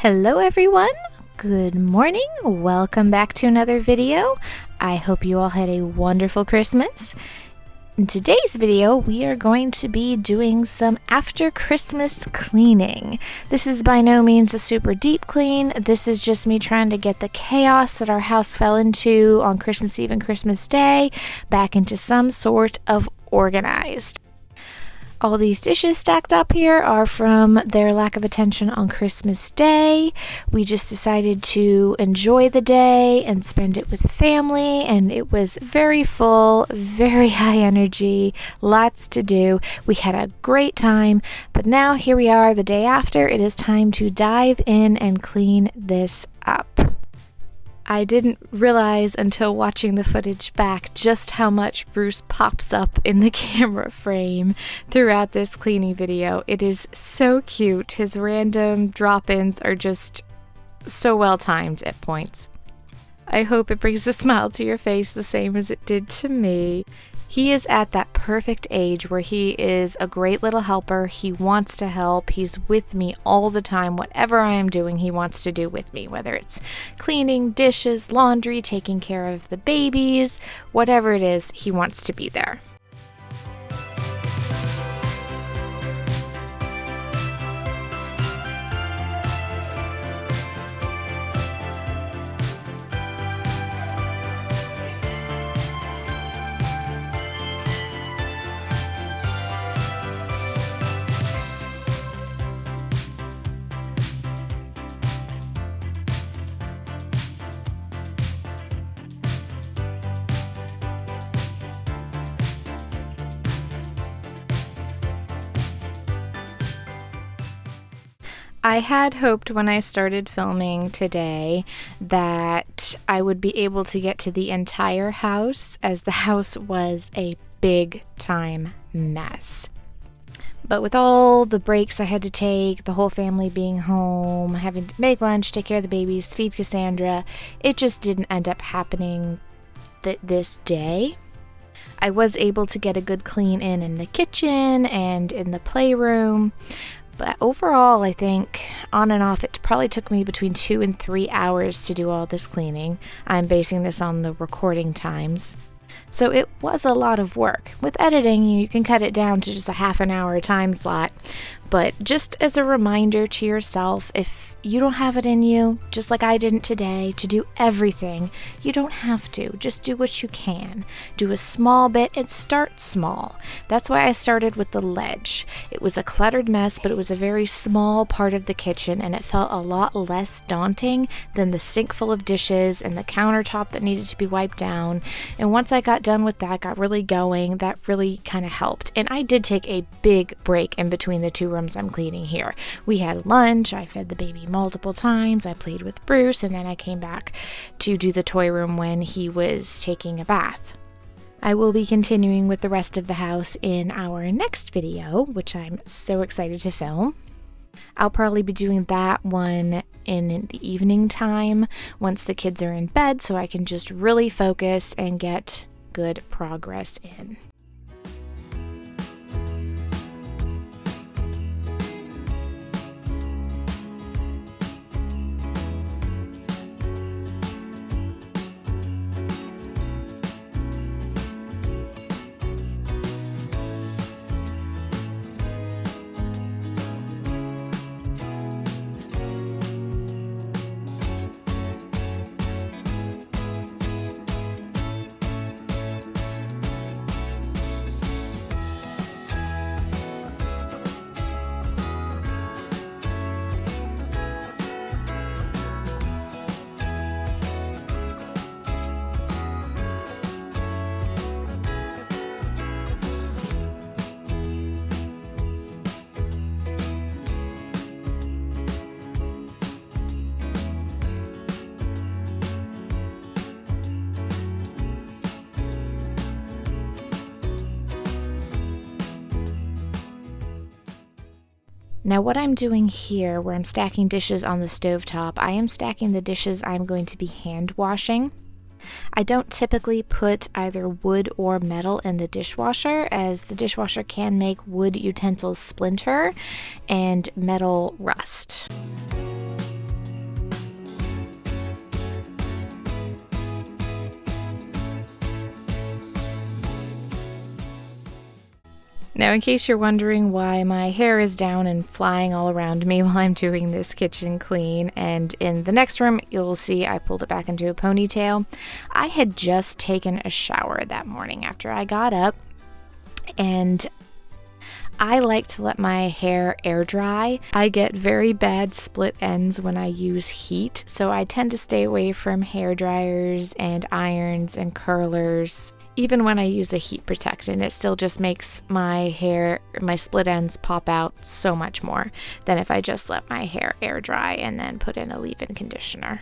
Hello everyone, good morning, welcome back to another video. I hope you all had a wonderful Christmas. In today's video, we are going to be doing some after Christmas cleaning. This is by no means a super deep clean. This is just me trying to get the chaos that our house fell into on Christmas Eve and Christmas Day back into some sort of organized. All these dishes stacked up here are from their lack of attention on Christmas Day. We just decided to enjoy the day and spend it with family, and it was very full, very high energy, lots to do. We had a great time, but now here we are the day after. It is time to dive in and clean this up. I didn't realize until watching the footage back just how much Bruce pops up in the camera frame throughout this cleaning video. It is so cute. His random drop-ins are just so well timed at points. I hope it brings a smile to your face the same as it did to me. He is at that perfect age where he is a great little helper. He wants to help. He's with me all the time. Whatever I am doing, he wants to do with me, whether it's cleaning, dishes, laundry, taking care of the babies, whatever it is, he wants to be there. I had hoped when I started filming today that I would be able to get to the entire house, as the house was a big time mess. But with all the breaks I had to take, the whole family being home, having to make lunch, take care of the babies, feed Cassandra, it just didn't end up happening this day. I was able to get a good clean in the kitchen and in the playroom. But overall, I think, on and off, it probably took me between 2 and 3 hours to do all this cleaning. I'm basing this on the recording times. So it was a lot of work. With editing, you can cut it down to just a half an hour time slot. But just as a reminder to yourself, if you don't have it in you, just like I didn't today, to do everything, you don't have to. Just do what you can. Do a small bit and start small. That's why I started with the ledge. It was a cluttered mess, but it was a very small part of the kitchen, and it felt a lot less daunting than the sink full of dishes and the countertop that needed to be wiped down. And once I got done with that, got really going, that really kind of helped. And I did take a big break in between the two rooms I'm cleaning here. We had lunch, I fed the baby multiple times, I played with Bruce, and then I came back to do the toy room when he was taking a bath. I will be continuing with the rest of the house in our next video, which I'm so excited to film. I'll probably be doing that one in the evening time once the kids are in bed, so I can just really focus and get good progress in. Now what I'm doing here, where I'm stacking dishes on the stovetop, I am stacking the dishes I'm going to be hand washing. I don't typically put either wood or metal in the dishwasher, as the dishwasher can make wood utensils splinter and metal rust. Now, in case you're wondering why my hair is down and flying all around me while I'm doing this kitchen clean, and in the next room, you'll see I pulled it back into a ponytail. I had just taken a shower that morning after I got up, and I like to let my hair air dry. I get very bad split ends when I use heat, so I tend to stay away from hair dryers and irons and curlers. Even when I use a heat protectant, it still just makes my hair, my split ends pop out so much more than if I just let my hair air dry and then put in a leave-in conditioner.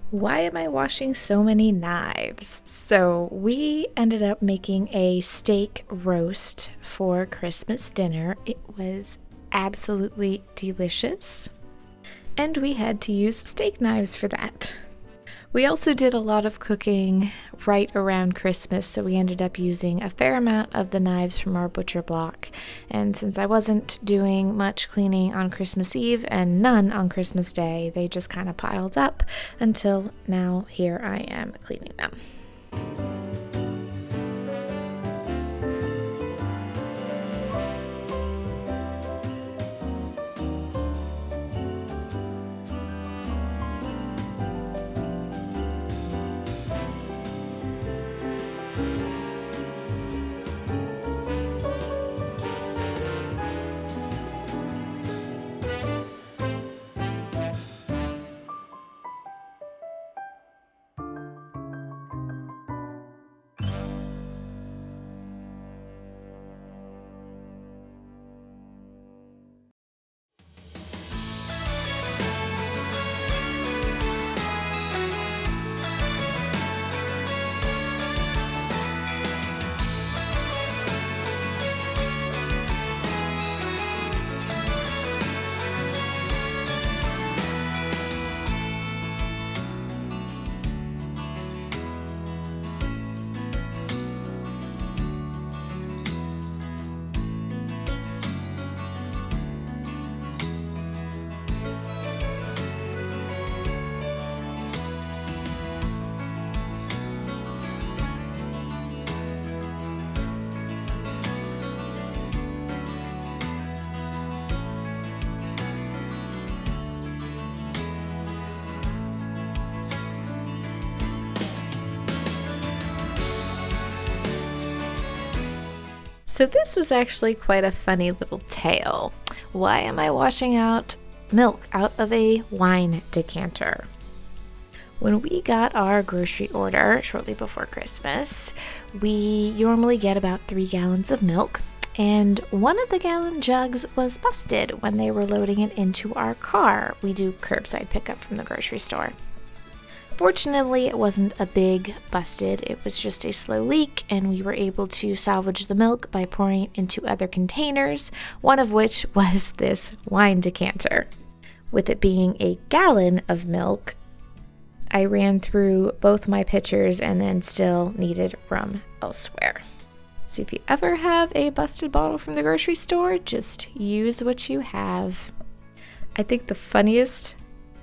Why am I washing so many knives? So we ended up making a steak roast for Christmas dinner. It was absolutely delicious, and we had to use steak knives for that. We also did a lot of cooking right around Christmas, so we ended up using a fair amount of the knives from our butcher block. And since I wasn't doing much cleaning on Christmas Eve and none on Christmas Day, they just kind of piled up until now here I am cleaning them. So this was actually quite a funny little tale. Why am I washing out milk out of a wine decanter? When we got our grocery order shortly before Christmas, we normally get about 3 gallons of milk, and one of the gallon jugs was busted when they were loading it into our car. We do curbside pickup from the grocery store. Fortunately, it wasn't a big busted, it was just a slow leak, and we were able to salvage the milk by pouring it into other containers, one of which was this wine decanter. With it being a gallon of milk, I ran through both my pitchers and then still needed rum elsewhere. So if you ever have a busted bottle from the grocery store, just use what you have. I think the funniest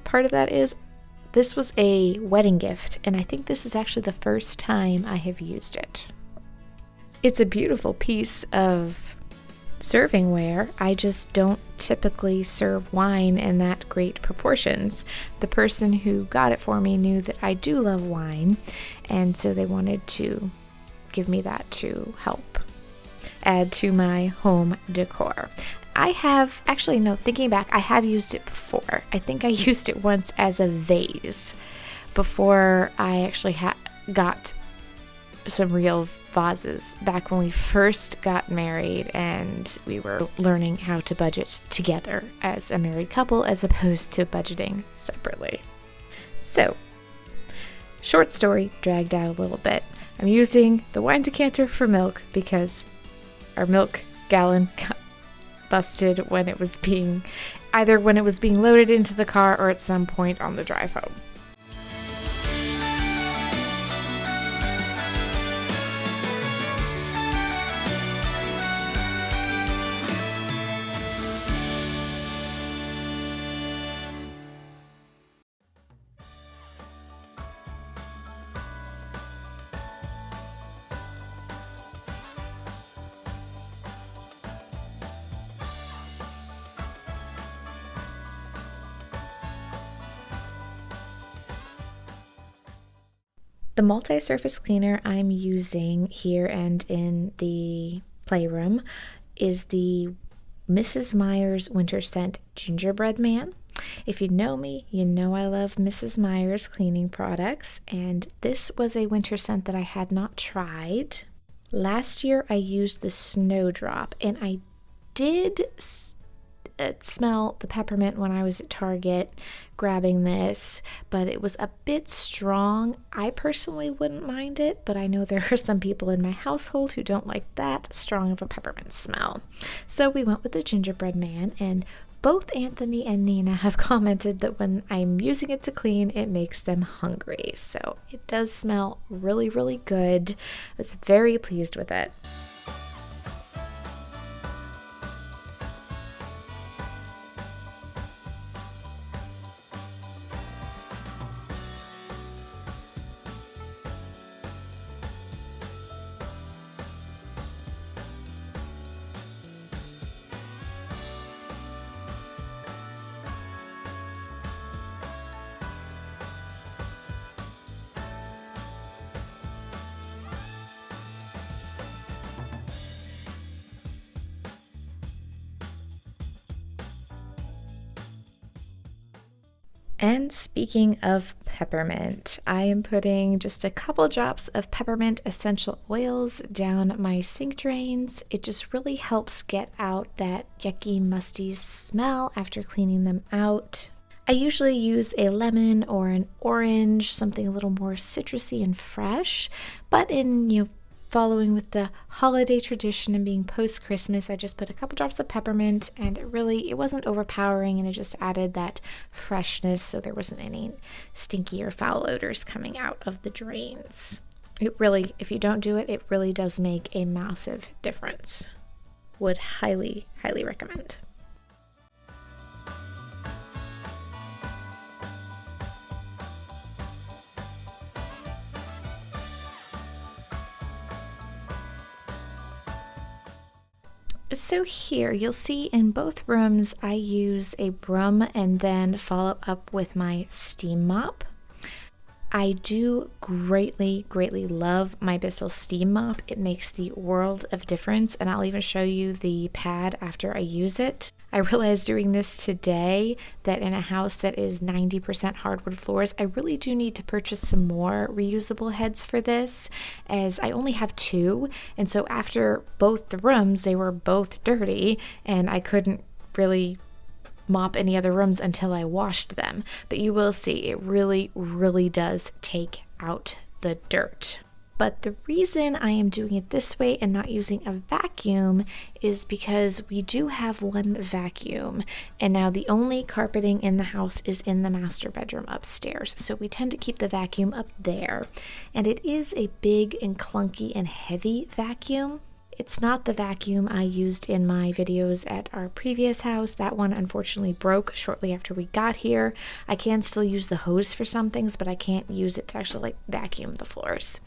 part of that is this was a wedding gift, and I think this is actually the first time I have used it. It's a beautiful piece of servingware. I just don't typically serve wine in that great proportions. The person who got it for me knew that I do love wine, and so they wanted to give me that to help add to my home decor. I have, actually no, thinking back, I have used it before. I think I used it once as a vase before I actually got some real vases back when we first got married and we were learning how to budget together as a married couple as opposed to budgeting separately. So, short story dragged out a little bit. I'm using the wine decanter for milk because our milk gallon got busted when it was being loaded into the car or at some point on the drive home. The multi-surface cleaner I'm using here and in the playroom is the Mrs. Meyer's Winter Scent Gingerbread Man. If you know me, you know I love Mrs. Meyer's cleaning products, and this was a winter scent that I had not tried. Last year I used the Snowdrop, and I did smell the peppermint when I was at Target grabbing this, but it was a bit strong. I personally wouldn't mind it, but I know there are some people in my household who don't like that strong of a peppermint smell. So we went with the Gingerbread Man, and both Anthony and Nina have commented that when I'm using it to clean, it makes them hungry. So it does smell really, really good. I was very pleased with it. And speaking of peppermint, I am putting just a couple drops of peppermint essential oils down my sink drains. It just really helps get out that yucky, musty smell after cleaning them out. I usually use a lemon or an orange, something a little more citrusy and fresh, but in following with the holiday tradition and being post-Christmas, I just put a couple drops of peppermint, and it wasn't overpowering, and it just added that freshness so there wasn't any stinky or foul odors coming out of the drains. It really, if you don't do it, it really does make a massive difference. Would highly, highly recommend. So here you'll see in both rooms I use a broom and then follow up with my steam mop. I do greatly, greatly love my Bissell steam mop. It makes the world of difference, and I'll even show you the pad after I use it. I realized doing this today that in a house that is 90% hardwood floors, I really do need to purchase some more reusable heads for this, as I only have two, and so after both the rooms, they were both dirty, and I couldn't really mop any other rooms until I washed them. But you will see it really, really does take out the dirt. But the reason I am doing it this way and not using a vacuum is because we do have one vacuum, and now the only carpeting in the house is in the master bedroom upstairs. So we tend to keep the vacuum up there, and it is a big and clunky and heavy vacuum. It's not the vacuum I used in my videos at our previous house. That one unfortunately broke shortly after we got here. I can still use the hose for some things, but I can't use it to actually vacuum the floors.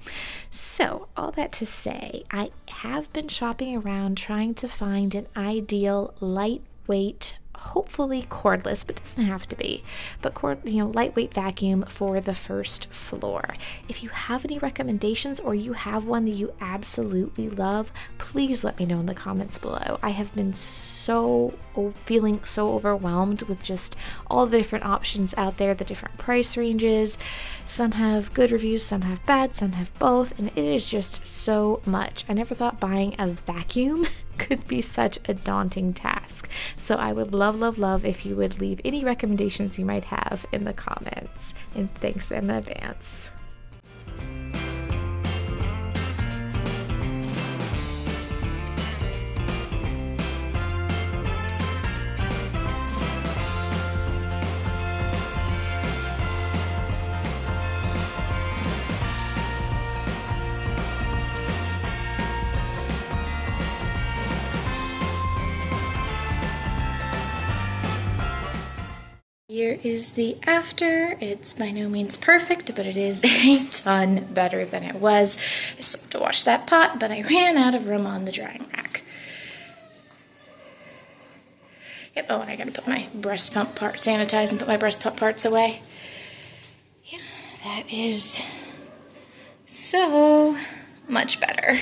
So all that to say, I have been shopping around trying to find an ideal lightweight, hopefully cordless, but doesn't have to be, but lightweight vacuum for the first floor. If you have any recommendations or you have one that you absolutely love, please let me know in the comments below. I have been feeling so overwhelmed with just all the different options out there, the different price ranges. Some have good reviews, some have bad, some have both, and it is just so much. I never thought buying a vacuum could be such a daunting task. So I would love if you would leave any recommendations you might have in the comments. And thanks in advance. Here is the after. It's by no means perfect, but it is a ton better than it was. I still have to wash that pot, but I ran out of room on the drying rack. Yep, oh, and I gotta put my breast pump sanitize and put my breast pump parts away. Yeah, that is so much better.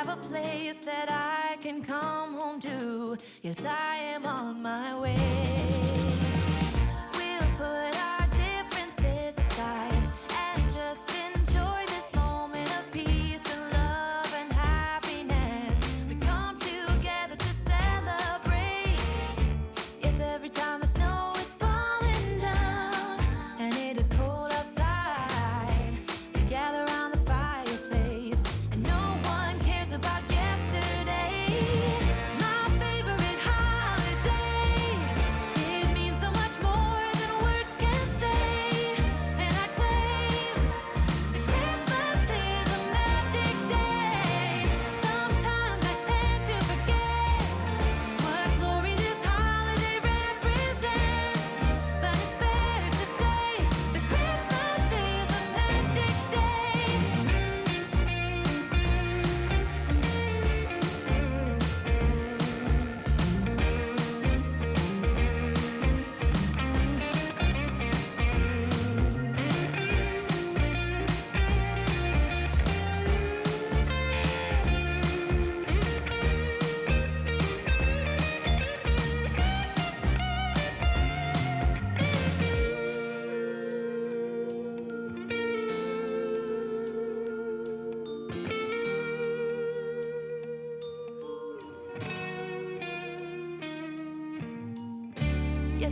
have a place that I can come home to. Yes, I am on my way.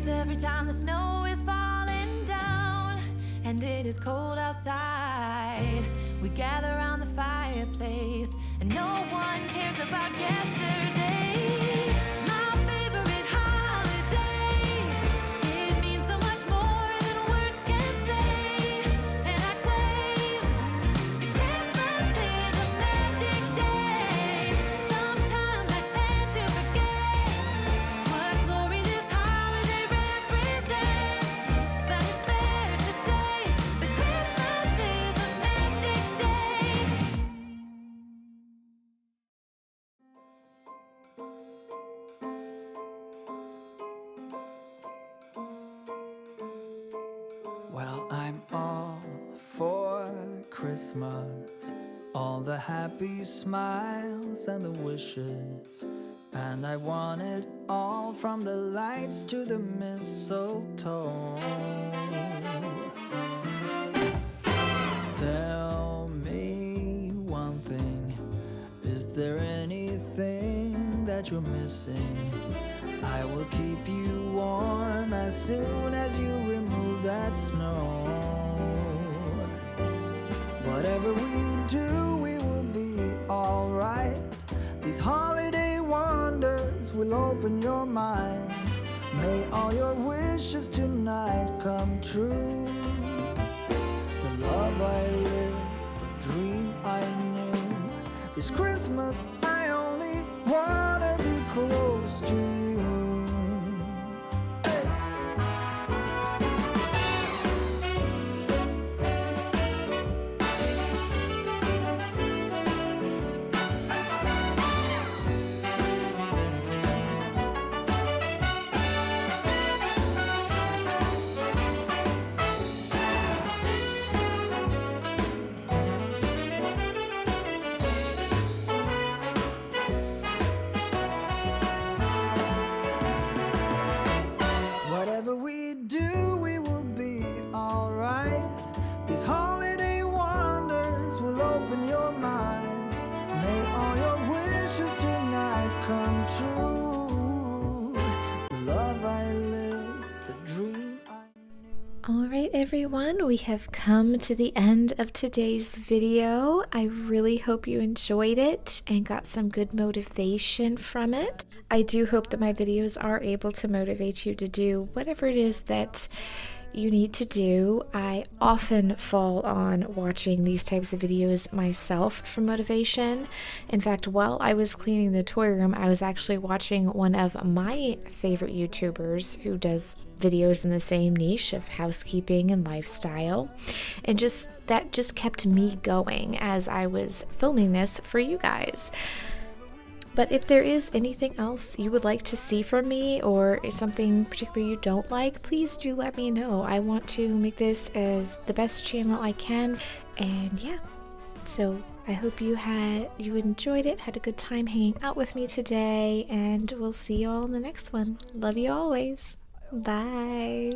dance every time the snow is falling down and it is cold outside. We gather around the fireplace and no one cares about yesterday. My favorite holiday, it means so much more than words can say. And I claim Christmas is a magic day. Sometimes I tend to forget what glory this holiday represents. But it's fair to say that Christmas is a magic day. Well, I'm all for Christmas, all the happy smiles and the wishes, and I want it all from the lights to the mistletoe. Tell me one thing, is there anything that you're missing? I will keep you warm as soon as you remove that snow. Whatever we do, we will be alright. These holiday wonders will open your mind. May all your wishes tonight come true. The love I lived, the dream I knew. This Christmas I only wanna be close to you. Hey. Whatever we do, we will be alright. These holiday wonders will open your mind. May all your wishes tonight come true. The love I lived, the dream I knew. All right, everyone, we have come to the end of today's video. I really hope you enjoyed it and got some good motivation from it. I do hope that my videos are able to motivate you to do whatever it is that you need to do. I often fall on watching these types of videos myself for motivation. In fact, while I was cleaning the toy room, I was actually watching one of my favorite YouTubers who does videos in the same niche of housekeeping and lifestyle, and that just kept me going as I was filming this for you guys. But if there is anything else you would like to see from me, or something particular you don't like, please do let me know. I want to make this as the best channel I can. And yeah, so I hope you enjoyed it, had a good time hanging out with me today, and we'll see you all in the next one. Love you always. Bye.